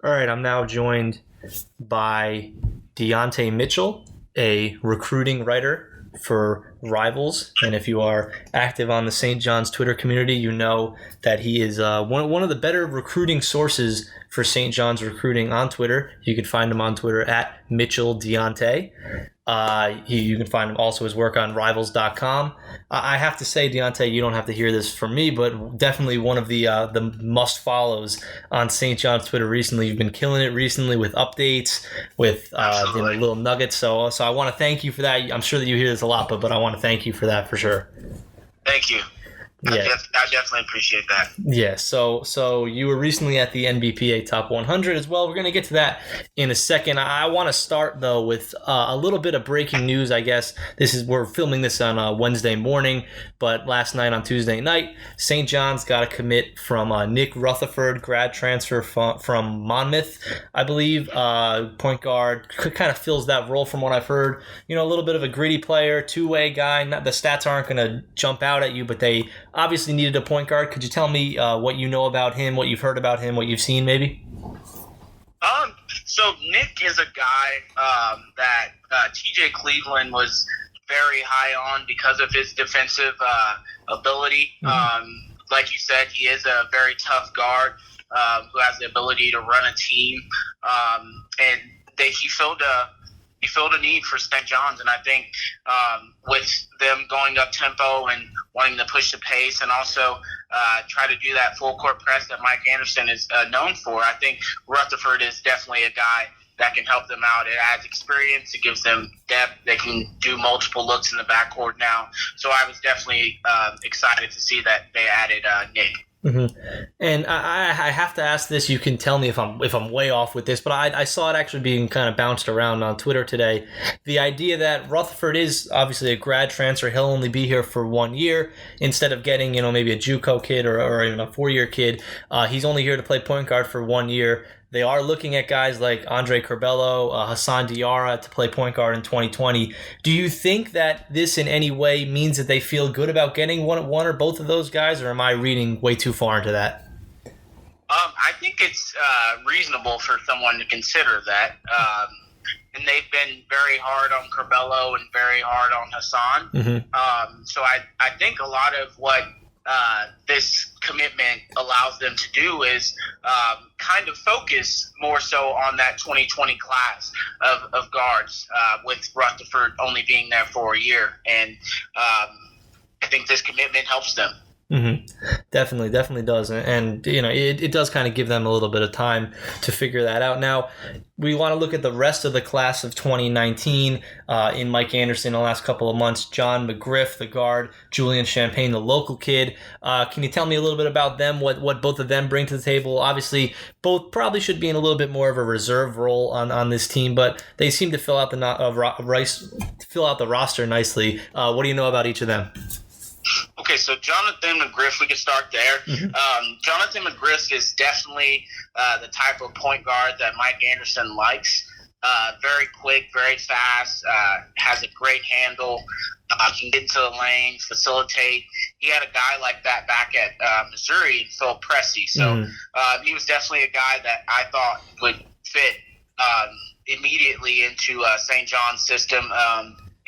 All right, I'm now joined by DeAnte Mitchell, a recruiting writer for Rivals. And if you are active on the St. John's Twitter community, you know that he is one of the better recruiting sources for St. John's recruiting on Twitter. You can find him on Twitter at Mitchell DeAnte. You can find him also his work on Rivals.com. I have to say, DeAnte, you don't have to hear this from me, but definitely one of the must follows on St. John's Twitter recently. You've been killing it recently with updates, with little nuggets. So I want to thank you for that. I'm sure that you hear this a lot, but I want to thank you for that for sure. Thank you. Yeah. I definitely appreciate that. Yeah, so you were recently at the NBPA Top 100 as well. We're going to get to that in a second. I want to start, though, with a little bit of breaking news, I guess. We're filming this on Wednesday morning, but last night on Tuesday night, St. John's got a commit from Nick Rutherford, grad transfer from Monmouth, I believe. Point guard, kind of fills that role from what I've heard. You know, a little bit of a gritty player, two-way guy. The stats aren't going to jump out at you, but they obviously needed a point guard. Could you tell me what you know about him, what you've heard about him, what you've seen maybe? So Nick is a guy that TJ Cleveland was very high on because of his defensive ability. Mm-hmm. Like you said, he is a very tough guard who has the ability to run a team. And he filled a need for St. John's, and I think with them going up tempo and wanting to push the pace and also try to do that full court press that Mike Anderson is known for, I think Rutherford is definitely a guy that can help them out. It adds experience. It gives them depth. They can do multiple looks in the backcourt now. So I was definitely excited to see that they added Nick. Mm-hmm. And I have to ask this. You can tell me if I'm way off with this, but I saw it actually being kind of bounced around on Twitter today. The idea that Rutherford is obviously a grad transfer. He'll only be here for 1 year instead of getting maybe a JUCO kid or even a 4-year kid. He's only here to play point guard for 1 year. They are looking at guys like Andre Curbelo, Hassan Diarra to play point guard in 2020. Do you think that this in any way means that they feel good about getting one or both of those guys, or am I reading way too far into that? I think it's reasonable for someone to consider that. And they've been very hard on Curbelo and very hard on Hassan. Mm-hmm. So I think a lot of what this commitment allows them to do is kind of focus more so on that 2020 class of guards, with Rutherford only being there for a year. And I think this commitment helps them. Mm-hmm. Definitely does, and it does kind of give them a little bit of time to figure that out. Now, we want to look at the rest of the class of 2019 in Mike Anderson in the last couple of months. John McGriff, the guard, Julian Champagne, the local kid. Can you tell me a little bit about them? What both of them bring to the table? Obviously, both probably should be in a little bit more of a reserve role on this team, but they seem to fill out the roster nicely. What do you know about each of them? Okay, so Jonathan McGriff, we can start there. Mm-hmm. Jonathan McGriff is definitely the type of point guard that Mike Anderson likes. Very quick, very fast, has a great handle, can get into the lane, facilitate. He had a guy like that back at Missouri, Phil Pressey. So he was definitely a guy that I thought would fit immediately into St. John's system.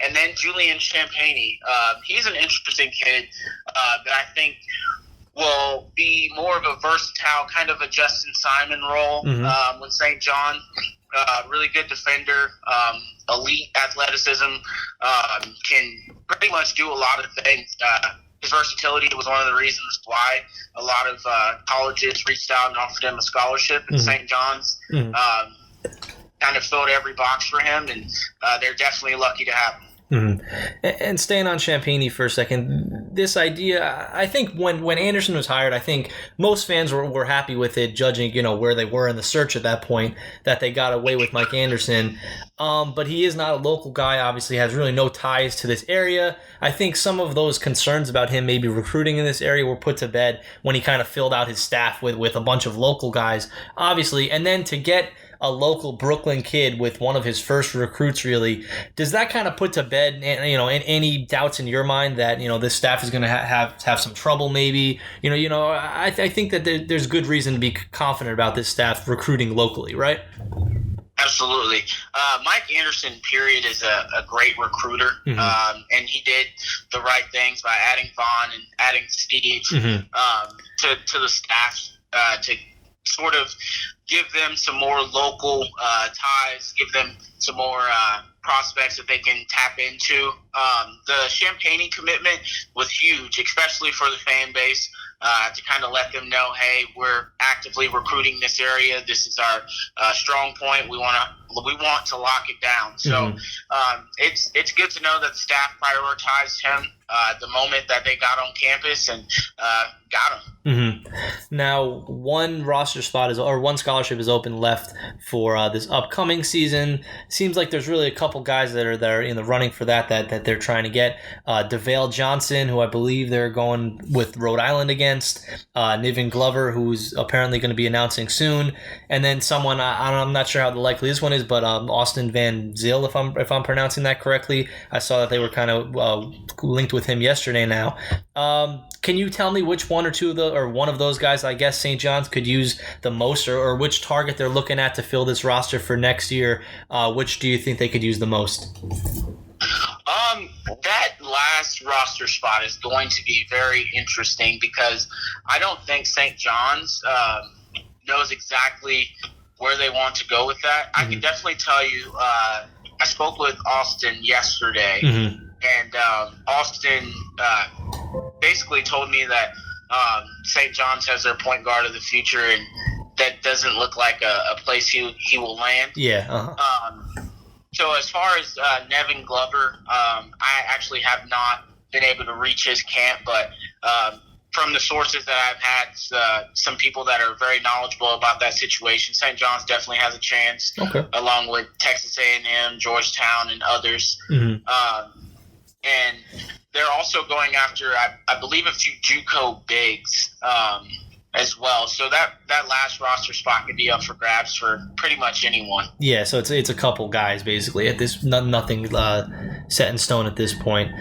And then Julian Champagne, he's an interesting kid that I think will be more of a versatile kind of a Justin Simon role with St. John. Really good defender, elite athleticism, can pretty much do a lot of things. His versatility was one of the reasons why a lot of colleges reached out and offered him a scholarship at St. John's. Kind of filled every box for him, and they're definitely lucky to have him. Mm-hmm. And staying on Champagne for a second, this idea, I think when Anderson was hired, I think most fans were happy with it, judging where they were in the search at that point, that they got away with Mike Anderson. But he is not a local guy, obviously has really no ties to this area. I think some of those concerns about him maybe recruiting in this area were put to bed when he kind of filled out his staff with a bunch of local guys, obviously. And then to get a local Brooklyn kid with one of his first recruits, really. Does that kind of put to bed, any doubts in your mind that, this staff is going to have some trouble maybe? I think that there's good reason to be confident about this staff recruiting locally, right? Absolutely. Mike Anderson, period, is a great recruiter, and he did the right things by adding Vaughn and adding Steve to the staff to sort of give them some more local ties, give them some more prospects that they can tap into. The Champaign commitment was huge, especially for the fan base, to kind of let them know, hey, we're actively recruiting this area. This is our strong point. We want to lock it down. So it's good to know that the staff prioritized him the moment that they got on campus and got him. Now, one scholarship is open left for this upcoming season. Seems like there's really a couple guys that are in the running for that they're trying to get. DeVale Johnson, who I believe they're going with Rhode Island against. Niven Glover, who's apparently going to be announcing soon, and then someone I'm not sure how likely this one is, but Austin Van Zyl, if I'm pronouncing that correctly. I saw that they were kind of linked with him yesterday. Now, can you tell me which one of those guys, I guess, St. John's could use the most, or which target they're looking at to fill this roster for next year? Which do you think they could use the most? That last roster spot is going to be very interesting because I don't think St. John's knows exactly where they want to go with that. I can definitely tell you, I spoke with Austin yesterday, and Austin basically told me that St. John's has their point guard of the future, and that doesn't look like a place he will land. Yeah. So as far as Niven Glover, I actually have not been able to reach his camp, but from the sources that I've had, some people that are very knowledgeable about that situation, St. John's definitely has a chance, along with Texas A&M, Georgetown, and others. And they're also going after, I believe, a few JUCO bigs as well. So that last roster spot could be up for grabs for pretty much anyone. Yeah, so it's a couple guys basically. At this, nothing set in stone at this point.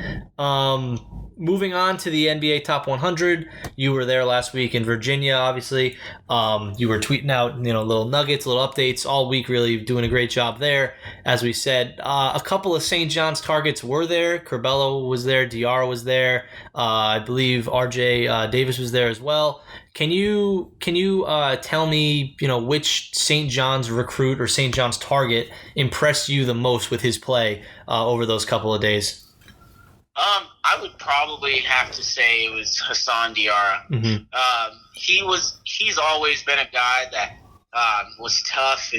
Moving on to the NBA Top 100, you were there last week in Virginia, obviously. You were tweeting out, little nuggets, little updates all week, really doing a great job there. As we said, a couple of St. John's targets were there. Curbelo was there. Diarra was there. I believe RJ Davis was there as well. Can you tell me, which St. John's recruit or St. John's target impressed you the most with his play over those couple of days? I would probably have to say it was Hassan Diarra. He's always been a guy that was tough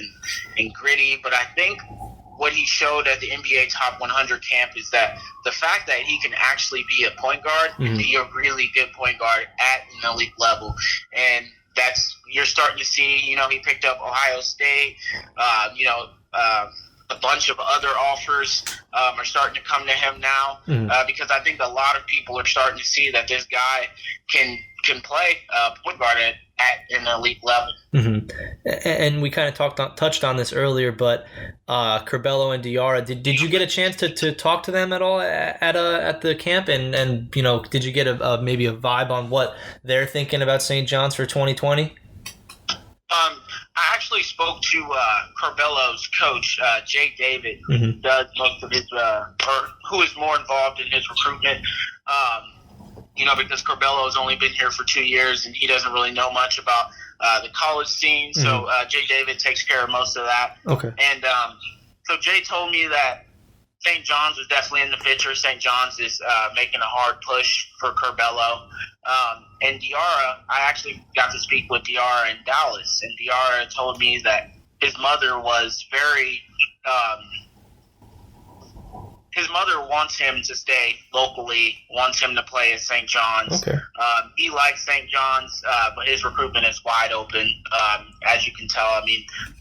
and gritty, but I think what he showed at the NBA Top 100 camp is that the fact that he can actually be a point guard and be a really good point guard at an elite level, and you're starting to see. He picked up Ohio State. A bunch of other offers are starting to come to him now because I think a lot of people are starting to see that this guy can play point guard at an elite level. And we kind of touched on this earlier, but Curbelo and Diarra, did you get a chance to talk to them at all at the camp? And did you get maybe a vibe on what they're thinking about St. John's for 2020? I actually spoke to Curbelo's coach, Jay David, who does most of his, or who is more involved in his recruitment. Because Curbelo has only been here for 2 years and he doesn't really know much about the college scene. So Jay David takes care of most of that. Okay. And so Jay told me that St. John's is definitely in the picture. St. John's is making a hard push for Curbelo. And Diarra, I actually got to speak with Diarra in Dallas, and Diarra told me that his mother was very his mother wants him to stay locally, wants him to play at St. John's. Okay. He likes St. John's, but his recruitment is wide open. As you can tell,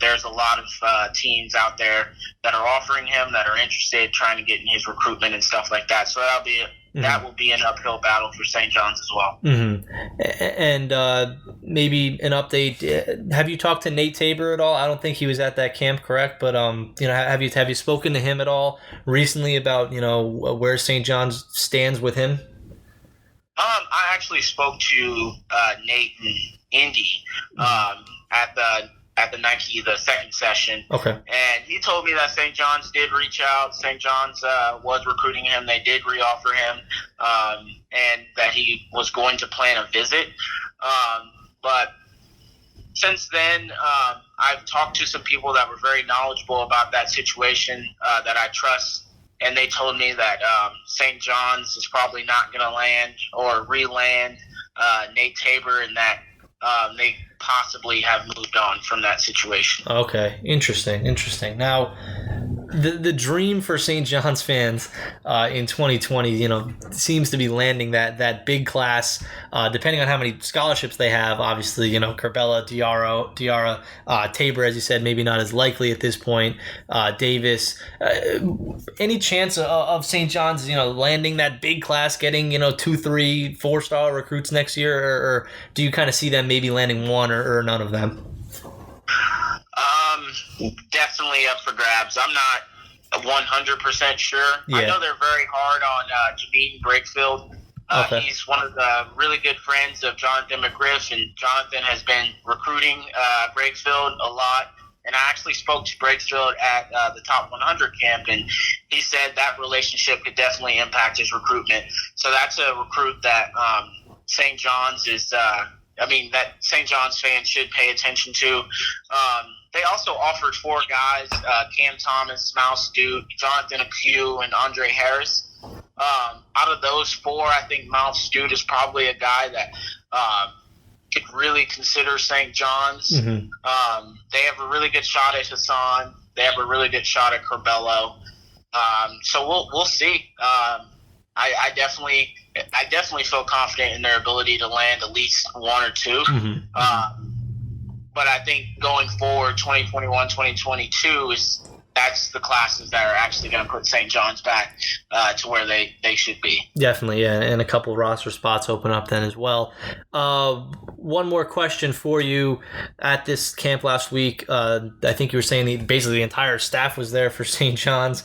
there's a lot of teams out there that are offering him, that are interested, trying to get in his recruitment and stuff like that. So that'll be that will be an uphill battle for St. John's as well. And maybe an update. Have you talked to Nate Tabor at all? I don't think he was at that camp, correct? But have you spoken to him at all recently about where St. John's stands with him? I actually spoke to Nate and Indy at the Nike, the second session. Okay. And he told me that St. John's did reach out. St. John's was recruiting him. They did reoffer him, and that he was going to plan a visit. But since then, I've talked to some people that were very knowledgeable about that situation that I trust. And they told me that St. John's is probably not going to land or re-land Nate Tabor, and that they possibly have moved on from that situation. Okay, interesting. Now, the dream for St. John's fans in 2020, seems to be landing that big class. Depending on how many scholarships they have, obviously, Curbella, Diarra, Tabor, as you said, maybe not as likely at this point. Davis. Any chance of St. John's, landing that big class, getting 2, 3, 4-star recruits next year, or do you kind of see them maybe landing one or none of them? Definitely up for grabs. I'm not 100% sure. Yeah. I know they're very hard on Jamin Brakefield. Okay. He's one of the really good friends of Jonathan McGriff, and Jonathan has been recruiting Brakefield a lot. And I actually spoke to Brakefield at the Top 100 camp, and he said that relationship could definitely impact his recruitment. So that's a recruit that St. John's is that St. John's fans should pay attention to. They also offered 4 guys, Cam Thomas, Mouse Duke, Jonathan Akew, and Andre Harris. Out of those 4, I think Mouse Duke is probably a guy that could really consider St. John's. Mm-hmm. They have a really good shot at Hassan. They have a really good shot at Curbelo. So we'll see. I definitely feel confident in their ability to land at least 1 or 2. Mm-hmm. But I think going forward, 2021, 2022, that's the classes that are actually going to put St. John's back to where they should be. Definitely, yeah, and a couple roster spots open up then as well. One more question for you. At this camp last week, I think you were saying basically the entire staff was there for St. John's.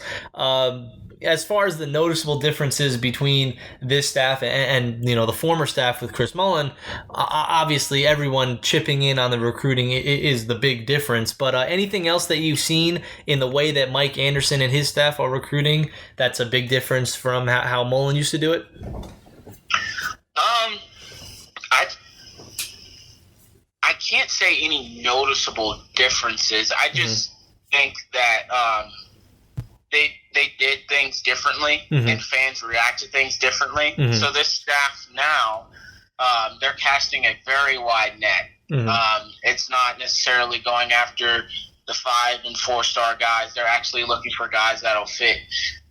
As far as the noticeable differences between this staff and the former staff with Chris Mullen, obviously everyone chipping in on the recruiting is the big difference. But anything else that you've seen in the way that Mike Anderson and his staff are recruiting that's a big difference from how Mullen used to do it? I can't say any noticeable differences. I just think that they did things differently, and fans react to things differently. So this staff now, they're casting a very wide net. It's not necessarily going after the 5 and 4-star guys. They're actually looking for guys that'll fit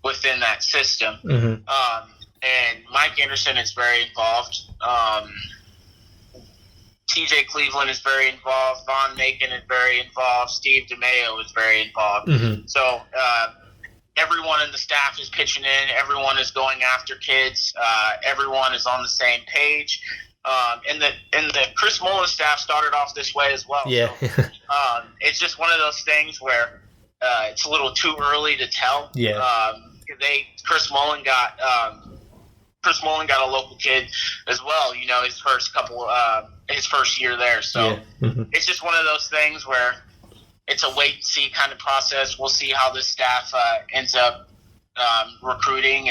within that system. And Mike Anderson is very involved. TJ Cleveland is very involved. Von Macon is very involved. Steve DeMayo is very involved. So everyone in the staff is pitching in. Everyone is going after kids. Everyone is on the same page. And the Chris Mullen staff started off this way as well. Yeah. So, it's just one of those things where it's a little too early to tell. Yeah. Chris Mullen got a local kid as well. His first year there. So it's just one of those things where it's a wait and see kind of process. We'll see how this staff ends up recruiting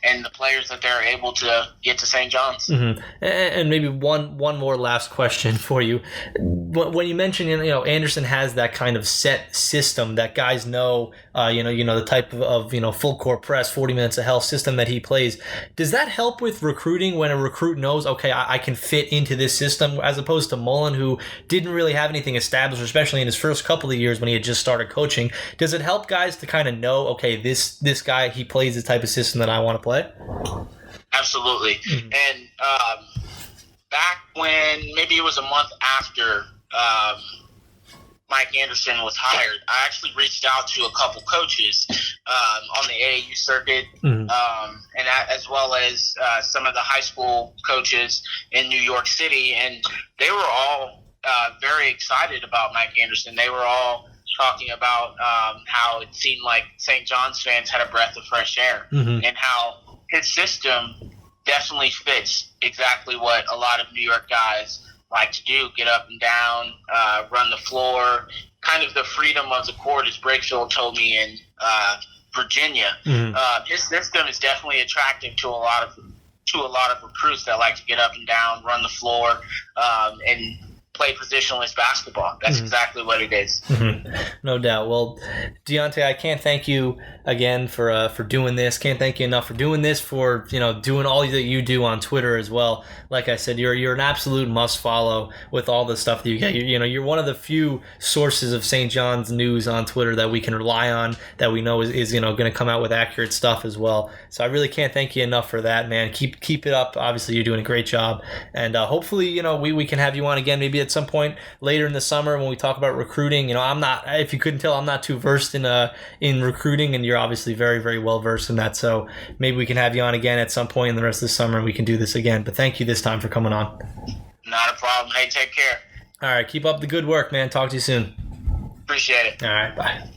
and the players that they're able to get to St. John's. And maybe one more last question for you. When you mentioned, Anderson has that kind of set system that guys know, the type of full court press, 40 minutes of hell system that he plays. Does that help with recruiting when a recruit knows, okay, I can fit into this system, as opposed to Mullen, who didn't really have anything established, especially in his first couple of years when he had just started coaching? Does it help guys to kind of know, okay, this guy, he plays the type of system that I want to play? Absolutely. And back when maybe it was a month after Mike Anderson was hired, I actually reached out to a couple coaches on the AAU circuit, and as well as some of the high school coaches in New York City, and they were all very excited about Mike Anderson. They were all talking about how it seemed like St. John's fans had a breath of fresh air, and how his system definitely fits exactly what a lot of New York guys like to do: get up and down, run the floor, kind of the freedom of the court, as Brakefield told me in Virginia. His system is definitely attractive to a lot of recruits that like to get up and down, run the floor, and play positionless basketball. That's exactly what it is. No doubt. Well, DeAnte, I can't thank you again for doing this. Can't thank you enough for doing this, for doing all that you do on Twitter as well. Like I said, you're an absolute must follow with all the stuff that you get. You're one of the few sources of St. John's news on Twitter that we can rely on, that we know is going to come out with accurate stuff as well. So I really can't thank you enough for that, man. Keep it up. Obviously, you're doing a great job, and hopefully, we can have you on again, maybe at some point later in the summer when we talk about recruiting. I'm not, if you couldn't tell, I'm not too versed in recruiting, and you're obviously very, very well versed in that. So maybe we can have you on again at some point in the rest of the summer and we can do this again. But thank you this time for coming on. Not a problem. Hey, take care. All right, keep up the good work, man. Talk to you soon. Appreciate it. All right, bye.